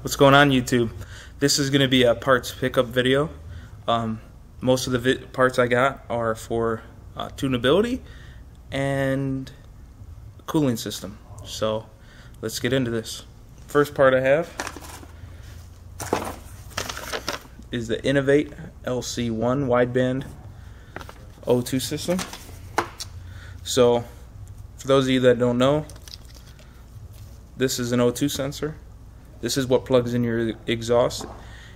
What's going on, YouTube? This is going to be a parts pickup video. Most of the parts I got are for tunability and cooling system. So let's get into this. First part I have is the Innovate LC1 wideband O2 system. So for those of you that don't know, this is an O2 sensor. This is what plugs in your exhaust,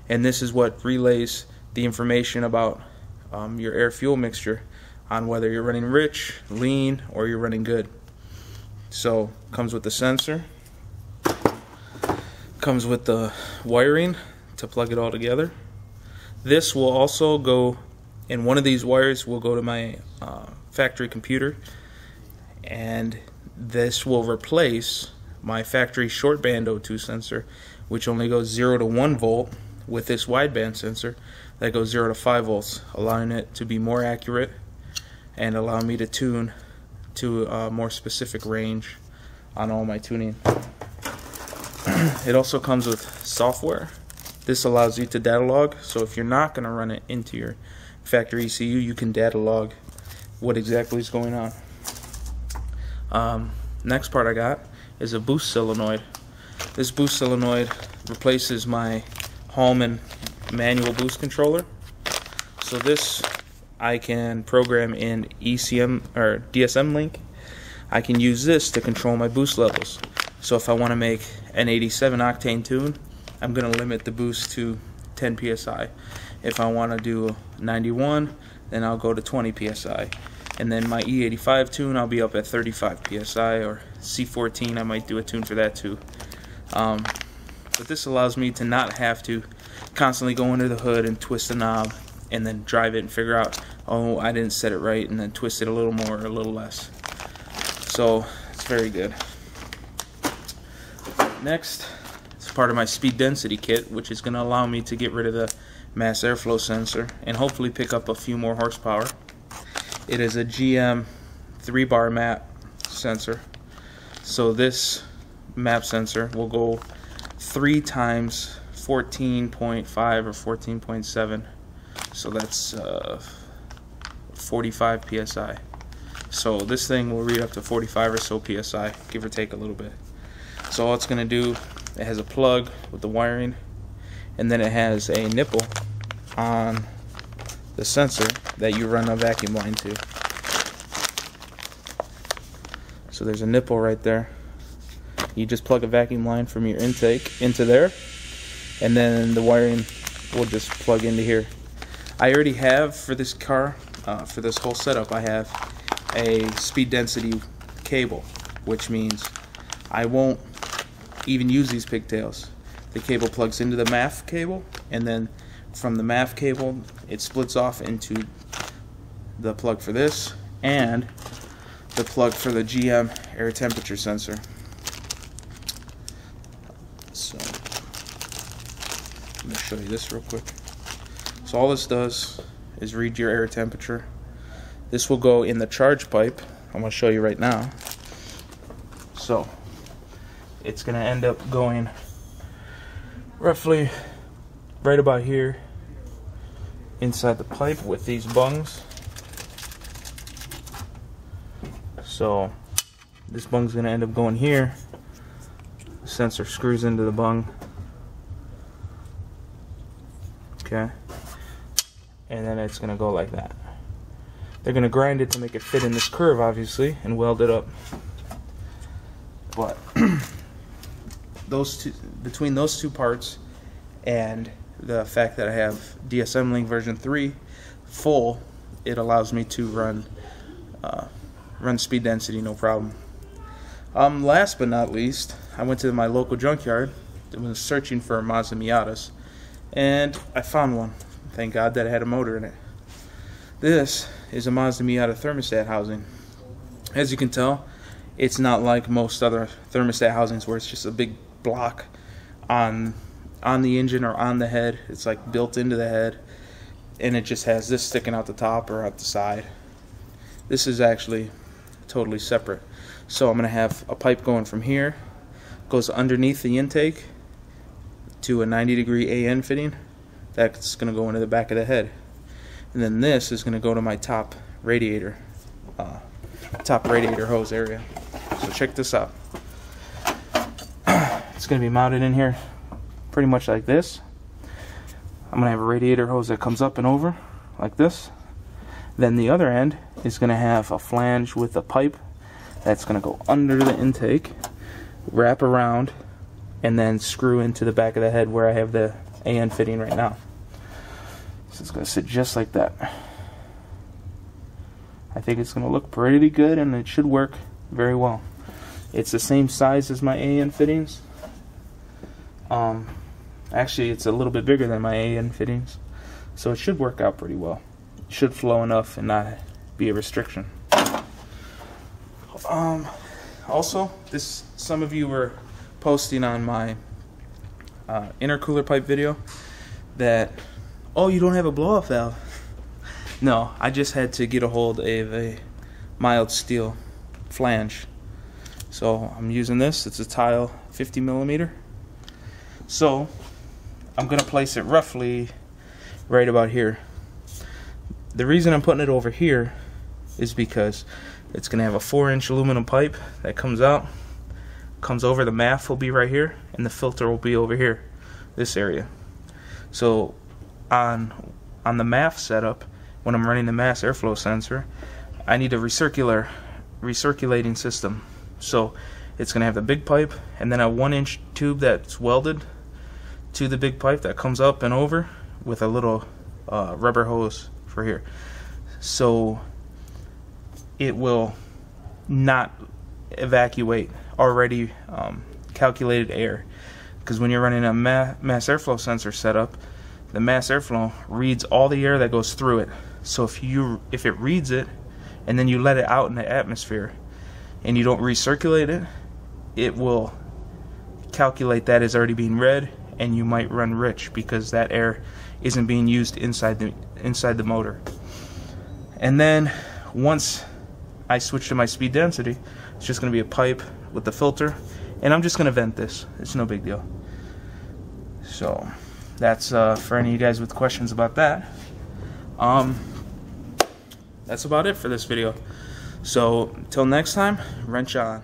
and this is what relays the information about your air-fuel mixture on whether you're running rich, lean, or you're running good. So comes with the sensor, comes with the wiring to plug it all together. This will also go, and one of these wires will go to my factory computer, and this will replace my factory short band O2 sensor, which only goes 0 to 1 volt, with this wideband sensor that goes 0 to 5 volts, allowing it to be more accurate and allow me to tune to a more specific range on all my tuning. It also comes with software. This allows you to data log, so if you're not going to run it into your factory ECU, you can data log what exactly is going on. Next part I got is a boost solenoid. This boost solenoid replaces my Hallman manual boost controller. So this I can program in ECM or DSM link. I can use this to control my boost levels. So if I want to make an 87 octane tune, I'm going to limit the boost to 10 psi. If I want to do 91, then I'll go to 20 psi. And then my E85 tune, I'll be up at 35 psi, or C14, I might do a tune for that too. But this allows me to not have to constantly go under the hood and twist the knob and then drive it and figure out, oh, I didn't set it right, and then twist it a little more or a little less. So it's very good. Next, it's part of my speed density kit, which is going to allow me to get rid of the mass airflow sensor and hopefully pick up a few more horsepower. It is a GM 3-bar map sensor. So this map sensor will go 3 times 14.5 or 14.7. So that's 45 psi. So this thing will read up to 45 or so psi, give or take a little bit. So all it's going to do, it has a plug with the wiring, and then it has a nipple on the sensor that you run a vacuum line to. So there's a nipple right there. You just plug a vacuum line from your intake into there, and then the wiring will just plug into here. I already have, for this car, for this whole setup, I have a speed density cable, which means I won't even use these pigtails. The cable plugs into the MAF cable, and then from the MAF cable it splits off into the plug for this and the plug for the GM air temperature sensor. So let me show you this real quick. So all this does is read your air temperature. This will go in the charge pipe. I'm going to show you right now. So it's going to end up going roughly right about here inside the pipe with these bungs. So this bung's going to end up going here. The sensor screws into the bung. Okay. And then it's going to go like that. They're going to grind it to make it fit in this curve, obviously, and weld it up. But between those two parts and the fact that I have DSM Link version 3 full, it allows me to run speed density no problem. Last but not least, I went to my local junkyard and was searching for Mazda Miatas, and I found one. Thank God that it had a motor in it. This is a Mazda Miata thermostat housing. As you can tell, it's not like most other thermostat housings where it's just a big block on the engine or on the head. It's like built into the head, and it just has this sticking out the top or out the side. This is actually totally separate. So I'm going to have a pipe going from here, goes underneath the intake, to a 90-degree AN fitting that's going to go into the back of the head, and then this is going to go to my top radiator hose area. So check this out. It's going to be mounted in here pretty much like this. I'm going to have a radiator hose that comes up and over like this. Then the other end is going to have a flange with a pipe that's going to go under the intake, wrap around, and then screw into the back of the head where I have the AN fitting right now. So it's going to sit just like that. I think it's going to look pretty good, and it should work very well. It's the same size as my AN fittings. Actually, it's a little bit bigger than my AN fittings, so it should work out pretty well. It should flow enough and not be a restriction. Also, some of you were posting on my intercooler pipe video that, oh, you don't have a blow-off valve. No, I just had to get a hold of a mild steel flange. So I'm using this. It's a tile 50 millimeter. So I'm going to place it roughly right about here. The reason I'm putting it over here is because it's going to have a 4-inch aluminum pipe that comes out, comes over. The MAF will be right here, and the filter will be over here, this area. So on the MAF setup, when I'm running the mass airflow sensor, I need a recirculating system. So it's going to have the big pipe and then a 1-inch tube that's welded to the big pipe that comes up and over with a little rubber hose for here. So it will not evacuate already calculated air, because when you're running a mass airflow sensor setup, the mass airflow reads all the air that goes through it. So if it reads it and then you let it out in the atmosphere and you don't recirculate it, it will calculate that as already being read, and you might run rich because that air isn't being used inside the motor. And then once I switch to my speed density, it's just going to be a pipe with the filter, and I'm just going to vent this. It's no big deal. So that's for any of you guys with questions about that. That's about it for this video. So until next time, wrench on.